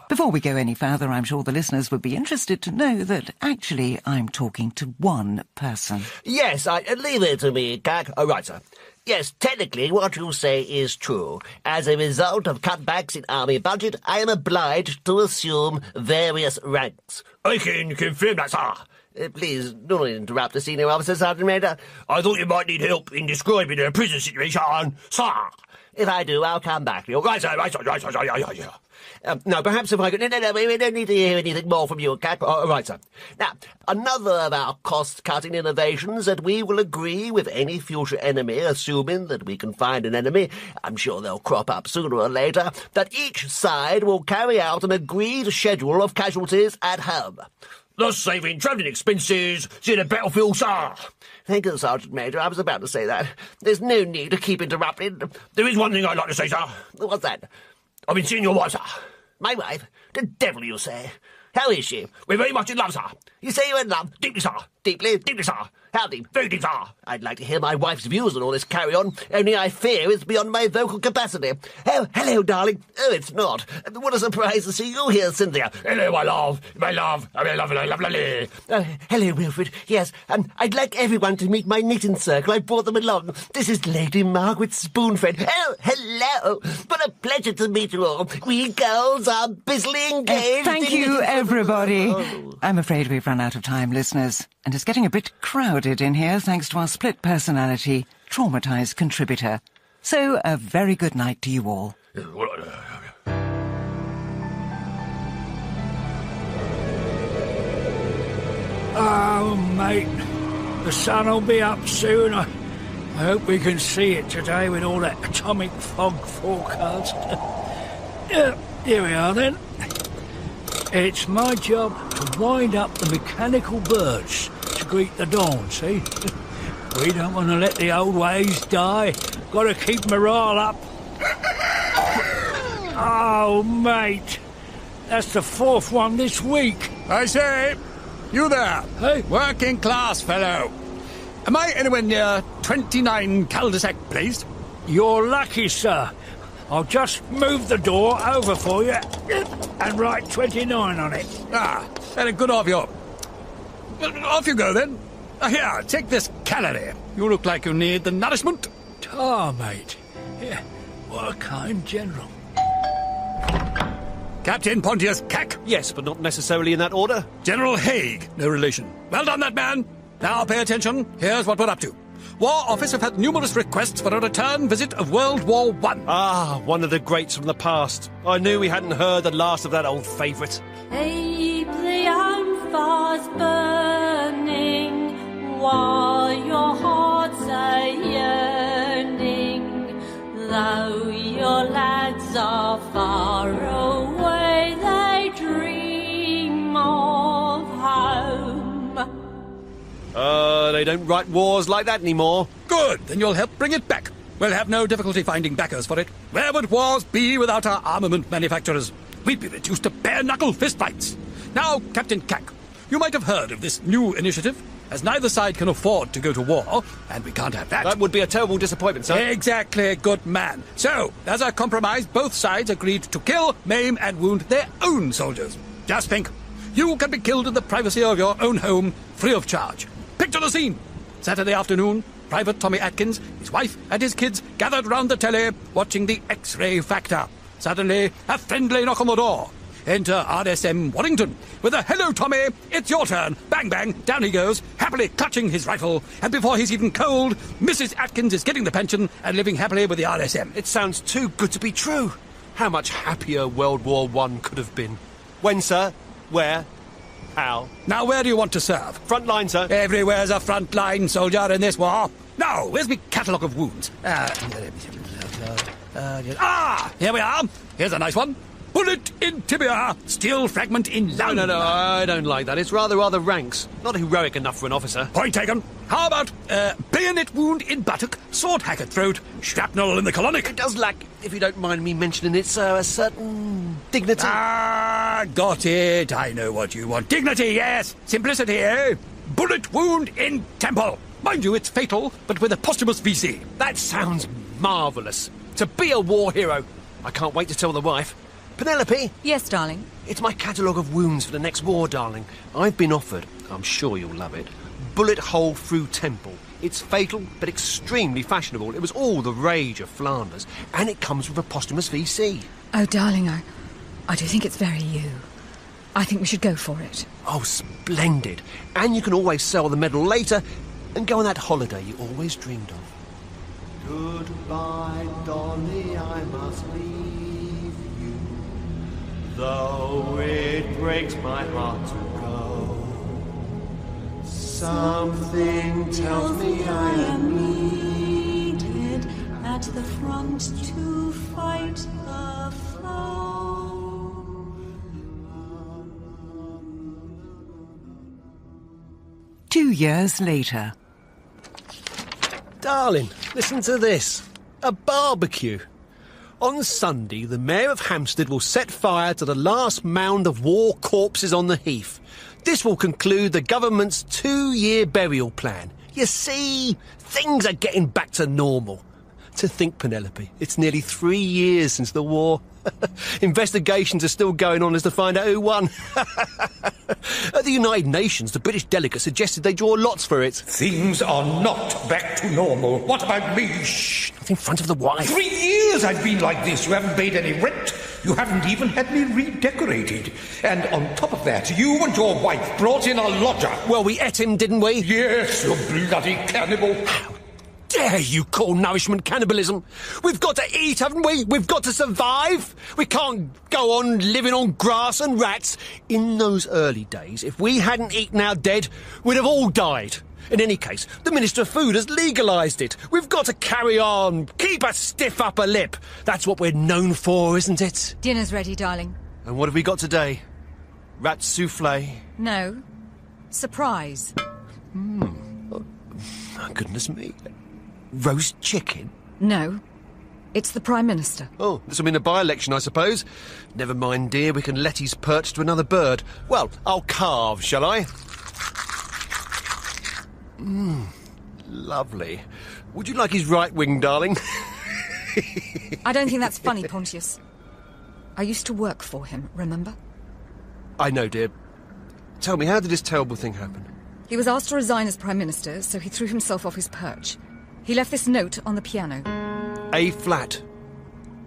Before we go any further, I'm sure the listeners would be interested to know that actually I'm talking to one person. Yes, leave it to me, Cack. Oh, right, sir. Yes, technically what you say is true. As a result of cutbacks in army budget, I am obliged to assume various ranks. I can confirm that, sir. Please, do not interrupt the senior officer, Sergeant Major. I thought you might need help in describing the prison situation, sir. If I do, I'll come back to you. Right, sir. No, perhaps if I could... No, we don't need to hear anything more from you, Cat. Right, sir. Now, another of our cost-cutting innovations that we will agree with any future enemy, assuming that we can find an enemy, I'm sure they'll crop up sooner or later, that each side will carry out an agreed schedule of casualties at home. Thus saving travelling expenses to the battlefield, sir. Thank you, Sergeant Major. I was about to say that. There's no need to keep interrupting. There is one thing I'd like to say, sir. What's that? I've been seeing your wife, sir. My wife? The devil, you say? How is she? We're very much in love, sir. You say you're in love? Deeply, sir. Deeply? Deeply, sir. How deep? Very deep, sir. I'd like to hear my wife's views on all this carry-on, only I fear it's beyond my vocal capacity. Oh, hello, darling. Oh, it's not. What a surprise to see you here, Cynthia. Hello, my love. Lovely. Hello, Wilfred. Yes, I'd like everyone to meet my knitting circle. I brought them along. This is Lady Margaret Spoonfriend. Oh, hello. What a pleasure to meet you all. We girls are busily engaged. Thank you, everybody. Oh. I'm afraid we've run out of time, listeners. And it's getting a bit crowded in here thanks to our split personality, traumatised contributor. So, a very good night to you all. Oh, mate, the sun will be up soon. I hope we can see it today with all that atomic fog forecast. Here we are then. It's my job to wind up the mechanical birds to greet the dawn, see? We don't want to let the old ways die. Got to keep morale up. Oh, mate. That's the fourth one this week. I say, you there. Hey? Working class fellow. Am I anywhere near 29 cul-de-sac place? You're lucky, sir. I'll just move the door over for you and write 29 on it. Ah, very good of you. Well, off you go, then. Here, take this calorie. You look like you need the nourishment. Ah, mate. Yeah, what a kind general. Captain Pontius Cack. Yes, but not necessarily in that order. General Haig, no relation. Well done, that man. Now pay attention. Here's what we're up to. War Office have had numerous requests for a return visit of World War I. Ah, one of the greats from the past. I knew we hadn't heard the last of that old favourite. Keep the own fires burning while your hearts are yearning. Though your lads are far away, they dream of home. They don't write wars like that anymore. Good, then you'll help bring it back. We'll have no difficulty finding backers for it. Where would wars be without our armament manufacturers? We'd be reduced to bare-knuckle fistfights. Now, Captain Cack, you might have heard of this new initiative. As neither side can afford to go to war, and we can't have that. That would be a terrible disappointment, sir. Exactly, good man. So, as a compromise, both sides agreed to kill, maim, and wound their own soldiers. Just think, you can be killed in the privacy of your own home, free of charge. Picture the scene. Saturday afternoon, Private Tommy Atkins, his wife, and his kids gathered round the telly, watching the X-ray Factor. Suddenly, a friendly knock on the door. Enter RSM Warrington with a "Hello, Tommy, it's your turn." Bang, bang, down he goes, happily clutching his rifle. And before he's even cold, Mrs. Atkins is getting the pension and living happily with the RSM. It sounds too good to be true. How much happier World War I could have been. When, sir? Where? How? Now, where do you want to serve? Front line, sir. Everywhere's a front line soldier in this war. Now, where's my catalogue of wounds? Here we are. Here's a nice one. Bullet in tibia, steel fragment in lung. No, I don't like that. It's rather ranks. Not heroic enough for an officer. Point taken. How about bayonet wound in buttock, sword hack at throat, shrapnel in the colonic? It does lack, if you don't mind me mentioning it, sir, a certain dignity. Ah, got it. I know what you want. Dignity, yes. Simplicity, eh? Bullet wound in temple. Mind you, it's fatal, but with a posthumous VC. That sounds marvellous. To be a war hero. I can't wait to tell the wife. Penelope? Yes, darling? It's my catalogue of wounds for the next war, darling. I've been offered, I'm sure you'll love it, bullet hole through temple. It's fatal, but extremely fashionable. It was all the rage of Flanders. And it comes with a posthumous VC. Oh, darling, I do think it's very you. I think we should go for it. Oh, splendid. And you can always sell the medal later and go on that holiday you always dreamed of. Goodbye, Dolly, I must leave you, though it breaks my heart to go. Something tells me I am needed at the front to fight the foe. 2 years later. Darling, listen to this. A barbecue. On Sunday, the Mayor of Hampstead will set fire to the last mound of war corpses on the heath. This will conclude the government's 2-year burial plan. You see, things are getting back to normal. To think, Penelope, it's nearly 3 years since the war. Investigations are still going on as to find out who won. At the United Nations, the British delegates suggested they draw lots for it. Things are not back to normal. What about me? Shh, not in front of the wife. 3 years I've been like this. You haven't paid any rent. You haven't even had me redecorated. And on top of that, you and your wife brought in a lodger. Well, we ate him, didn't we? Yes, you bloody cannibal. How dare you call nourishment cannibalism? We've got to eat, haven't we? We've got to survive. We can't go on living on grass and rats. In those early days, if we hadn't eaten our dead, we'd have all died. In any case, the Minister of Food has legalised it. We've got to carry on. Keep a stiff upper lip. That's what we're known for, isn't it? Dinner's ready, darling. And what have we got today? Rat souffle. No. Surprise. Oh, goodness me. Roast chicken? No. It's the Prime Minister. Oh, this will mean a by-election, I suppose. Never mind, dear, we can let his perch to another bird. Well, I'll carve, shall I? Lovely. Would you like his right wing, darling? I don't think that's funny, Pontius. I used to work for him, remember? I know, dear. Tell me, how did this terrible thing happen? He was asked to resign as Prime Minister, so he threw himself off his perch. He left this note on the piano. A flat.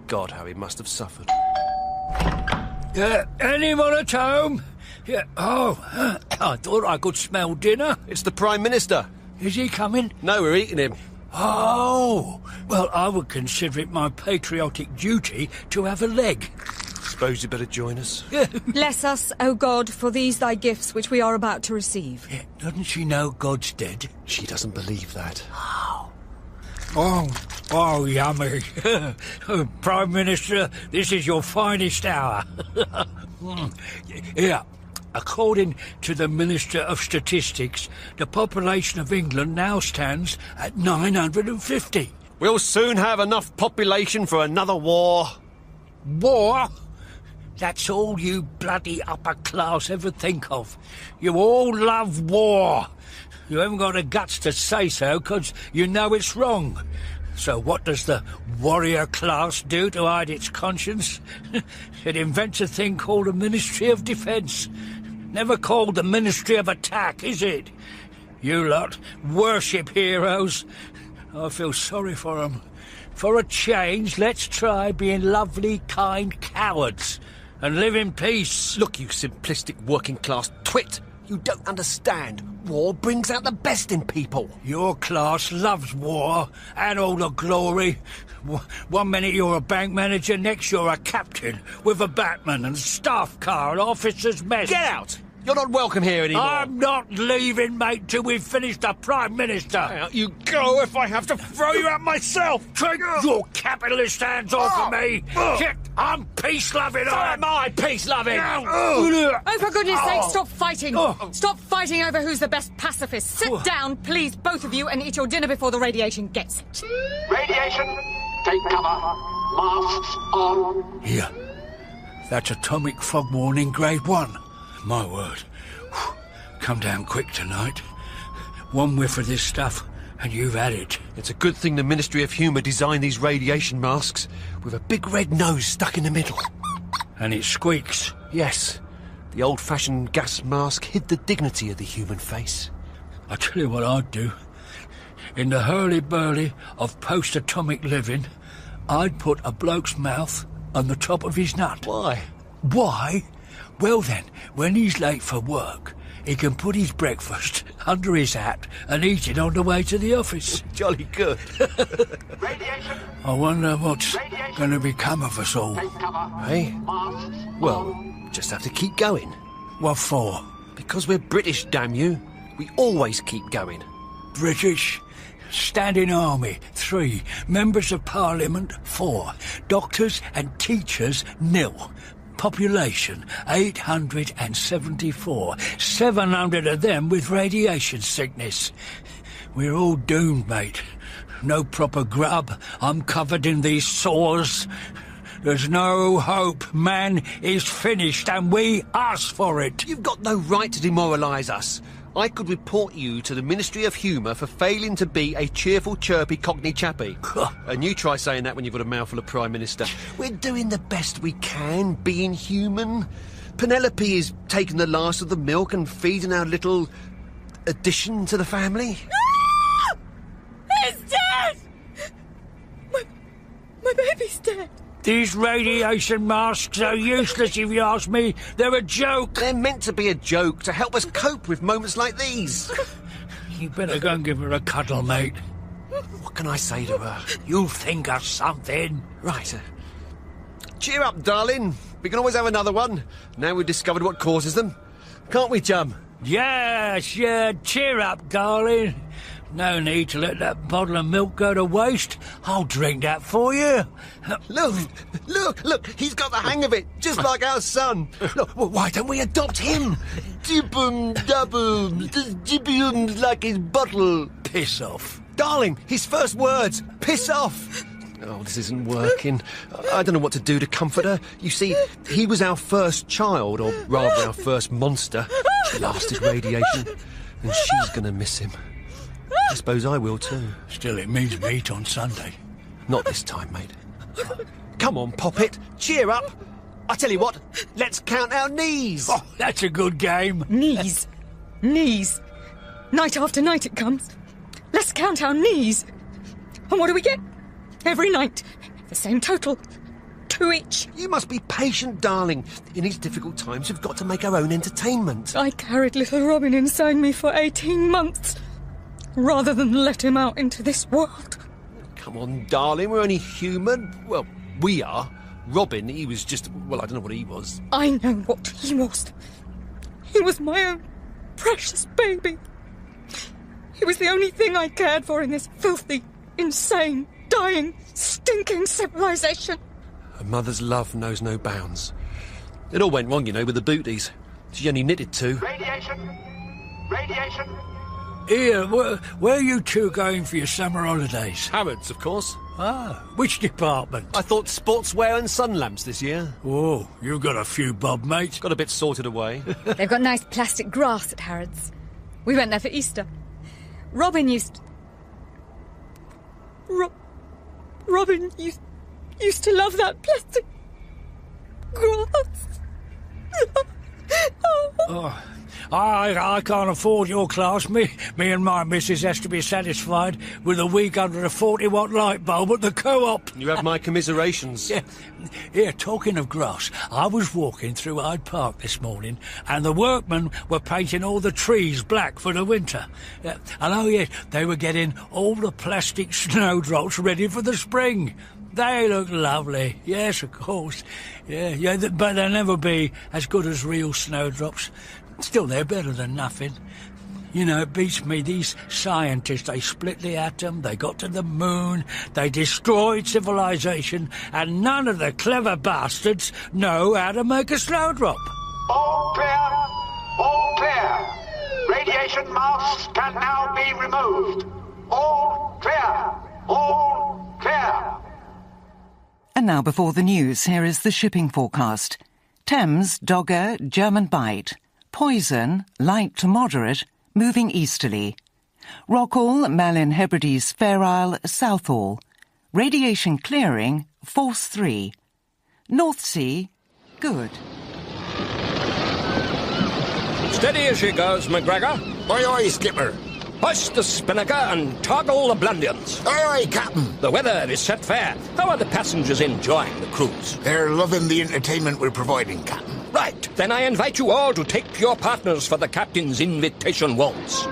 God, how he must have suffered. Anyone at home? Yeah. Oh, I thought I could smell dinner. It's the Prime Minister. Is he coming? No, we're eating him. Oh, well, I would consider it my patriotic duty to have a leg. Suppose you better join us. Bless us, O God, for these thy gifts which we are about to receive. Yeah, doesn't she know God's dead? She doesn't believe that. Oh, yummy. Prime Minister, this is your finest hour. Yeah. According to the Minister of Statistics, the population of England now stands at 950. We'll soon have enough population for another war. War? That's all you bloody upper class ever think of. You all love war. You haven't got the guts to say so, because you know it's wrong. So what does the warrior class do to hide its conscience? It invents a thing called a Ministry of Defence. Never called the Ministry of Attack, is it? You lot worship heroes. I feel sorry for them. For a change, let's try being lovely, kind cowards and live in peace. Look, you simplistic working-class twit. You don't understand. War brings out the best in people. Your class loves war and all the glory. One minute you're a bank manager, next you're a captain with a batman and staff car and officer's mess. Get out! You're not welcome here anymore. I'm not leaving, mate, till we've finished the Prime Minister. Out you go if I have to throw you out myself. Take your capitalist hands off of me. Shit, I'm peace-loving. So am I peace-loving. Oh, for goodness sake, stop fighting. Stop fighting over who's the best pacifist. Sit down, please, both of you, and eat your dinner before the radiation gets it. Radiation, take cover. Masks on. Here. That's atomic fog warning grade 1. My word. Come down quick tonight. One whiff of this stuff, and you've had it. It's a good thing the Ministry of Humour designed these radiation masks with a big red nose stuck in the middle. And it squeaks. Yes. The old-fashioned gas mask hid the dignity of the human face. I tell you what I'd do. In the hurly-burly of post-atomic living, I'd put a bloke's mouth on the top of his nut. Why? Why? Well then, when he's late for work, he can put his breakfast under his hat and eat it on the way to the office. Jolly good. Radiation. I wonder what's going to become of us all. Hey? Well, just have to keep going. What for? Because we're British, damn you. We always keep going. British? Standing Army, 3. Members of Parliament, 4. Doctors and teachers, 0. Population, 874. 700 of them with radiation sickness. We're all doomed, mate. No proper grub. I'm covered in these sores. There's no hope. Man is finished, and we ask for it. You've got no right to demoralise us. I could report you to the Ministry of Humour for failing to be a cheerful, chirpy Cockney chappie. And you try saying that when you've got a mouthful of Prime Minister. We're doing the best we can, being human. Penelope is taking the last of the milk and feeding our little addition to the family. Ah! He's dead! My baby's dead. These radiation masks are useless, if you ask me. They're a joke. They're meant to be a joke, to help us cope with moments like these. You better go and give her a cuddle, mate. What can I say to her? You'll think of something. Right. Cheer up, darling. We can always have another one. Now we've discovered what causes them. Can't we, chum? Yes, yeah. Cheer up, darling. No need to let that bottle of milk go to waste. I'll drink that for you. Look, he's got the hang of it, just like our son. Look, well, why don't we adopt him? Dibum double, dibum like his bottle. Piss off. Darling, his first words, piss off. Oh, this isn't working. I don't know what to do to comfort her. You see, he was our first child, or rather our first monster. Blasted radiation. And she's going to miss him. I suppose I will too. Still, it means meat on Sunday. Not this time, mate. Come on, Poppet, cheer up. I tell you what, let's count our knees. Oh, that's a good game. Knees. Knees. Night after night it comes. Let's count our knees. And what do we get? Every night, the same total. 2 each. You must be patient, darling. In these difficult times, we've got to make our own entertainment. I carried little Robin inside me for 18 months, rather than let him out into this world. Come on, darling, we're only human. Well, we are. Robin, he was just... well, I don't know what he was. I know what he was. He was my own precious baby. He was the only thing I cared for in this filthy, insane, dying, stinking civilization. A mother's love knows no bounds. It all went wrong, you know, with the booties. She only knitted 2. Radiation! Here, where are you two going for your summer holidays? Harrods, of course. Ah, which department? I thought sportswear and sun lamps this year. Oh, you've got a few bob, mate. Got a bit sorted away. They've got nice plastic grass at Harrods. We went there for Easter. Robin used... Robin used to love that plastic grass. Oh, I can't afford your class. Me and my missus has to be satisfied with a week under a 40-watt light bulb at the co-op. You have my commiserations. Yeah, talking of grass, I was walking through Hyde Park this morning and the workmen were painting all the trees black for the winter. And oh yeah, they were getting all the plastic snowdrops ready for the spring. They look lovely. Yes, of course. Yeah, but they'll never be as good as real snowdrops. Still, they're better than nothing. You know, it beats me. These scientists, they split the atom, they got to the moon, they destroyed civilization, and none of the clever bastards know how to make a snowdrop. All clear! All clear! Radiation masks can now be removed. All clear! All clear! And now before the news, here is the shipping forecast. Thames, Dogger, German Bight. Poison, light to moderate, moving easterly. Rockall, Malin Hebrides, Fair Isle, Southall. Radiation clearing, force 3. North Sea, good. Steady as she goes, McGregor. Aye, aye, skipper. Hoist the spinnaker and toggle the blundions. Aye, aye, captain. The weather is set fair. How are the passengers enjoying the cruise? They're loving the entertainment we're providing, captain. Right, then I invite you all to take your partners for the captain's invitation waltz.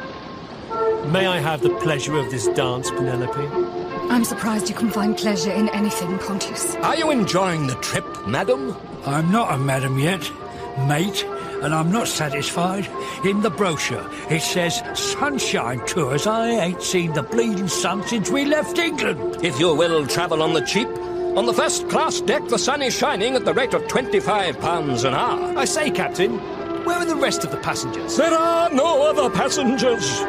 May I have the pleasure of this dance, Penelope? I'm surprised you can find pleasure in anything, Pontius. Are you enjoying the trip, madam? I'm not a madam yet, mate, and I'm not satisfied. In the brochure, it says sunshine tours. I ain't seen the bleeding sun since we left England. If you will travel on the cheap, on the first-class deck the sun is shining at the rate of £25 an hour. I say, Captain, where are the rest of the passengers? There are no other passengers.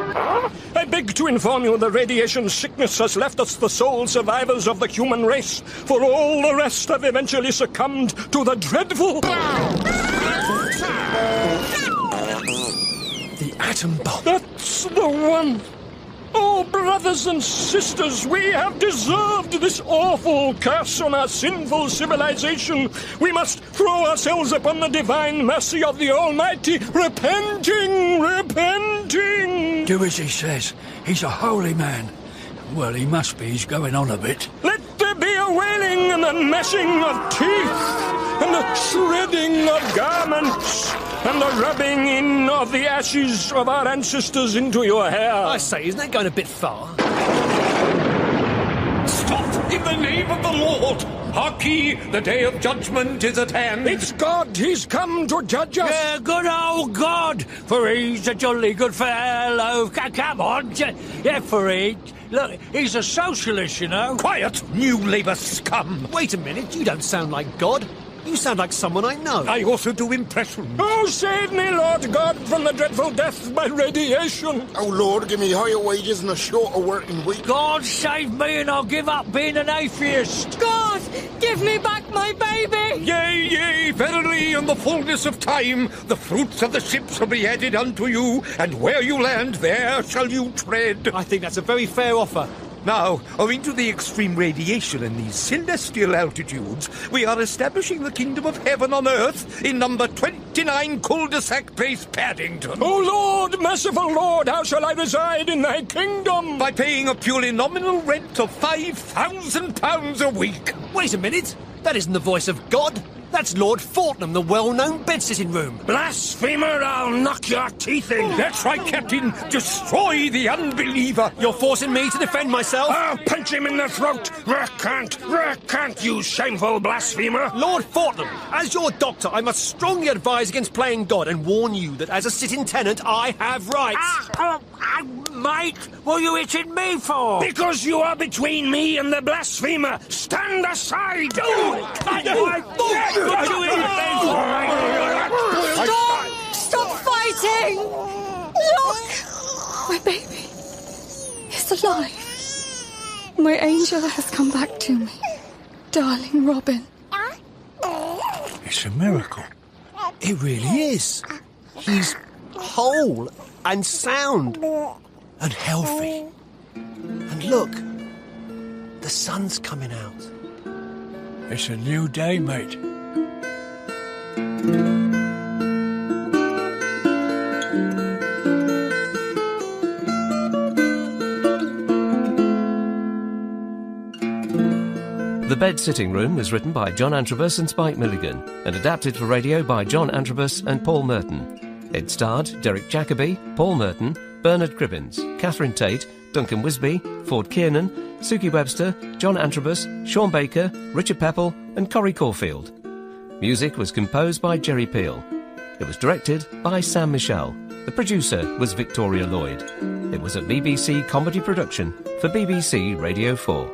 I beg to inform you the radiation sickness has left us the sole survivors of the human race, for all the rest have eventually succumbed to the dreadful... The atom bomb. That's the one. Oh, brothers and sisters, we have deserved this awful curse on our sinful civilization. We must throw ourselves upon the divine mercy of the Almighty, repenting. Do as he says. He's a holy man. Well, he must be. He's going on a bit. Let there be a wailing and a gnashing of teeth, and a shredding of garments, and the rubbing in of the ashes of our ancestors into your hair. I say, isn't that going a bit far? Stop, in the name of the Lord! Hark ye, the day of judgment is at hand. It's God, he's come to judge us. Yeah, good old God, for he's a jolly good fellow. Come on, yeah, for he. Look, he's a socialist, you know. Quiet, new Labour scum. Wait a minute, you don't sound like God. You sound like someone I know. I also do impressions. Oh, save me, Lord God, from the dreadful death by radiation. Oh, Lord, give me higher wages and a shorter working week. God save me and I'll give up being an atheist. God, give me back my baby. Yea, yea, verily, in the fullness of time, the fruits of the ship shall be added unto you, and where you land, there shall you tread. I think that's a very fair offer. Now, owing to the extreme radiation in these celestial altitudes, we are establishing the kingdom of heaven on earth in number 29 Cul-de-sac Place, Paddington. Oh, Lord, merciful Lord, how shall I reside in thy kingdom? By paying a purely nominal rent of £5,000 a week. Wait a minute, that isn't the voice of God. That's Lord Fortnum, the well-known bed-sitting room. Blasphemer, I'll knock your teeth in. That's right, Captain. Destroy the unbeliever. You're forcing me to defend myself? I'll punch him in the throat. Recant, you shameful blasphemer. Lord Fortnum, as your doctor, I must strongly advise against playing God and warn you that as a sitting tenant, I have rights. Mate, what are you hitting me for? Because you are between me and the blasphemer. Stand aside. Stop fighting! Look! My baby is alive. My angel has come back to me. Darling Robin. It's a miracle. It really is. He's whole and sound and healthy. And look, the sun's coming out. It's a new day, mate. The Bed Sitting Room was written by John Antrobus and Spike Milligan and adapted for radio by John Antrobus and Paul Merton. It starred Derek Jacobi, Paul Merton, Bernard Cribbins, Catherine Tate, Duncan Wisby, Ford Kiernan, Suki Webster, John Antrobus, Sean Baker, Richard Pepple and Corrie Corfield. Music was composed by Jerry Peel. It was directed by Sam Michel. The producer was Victoria Lloyd. It was a BBC comedy production for BBC Radio 4.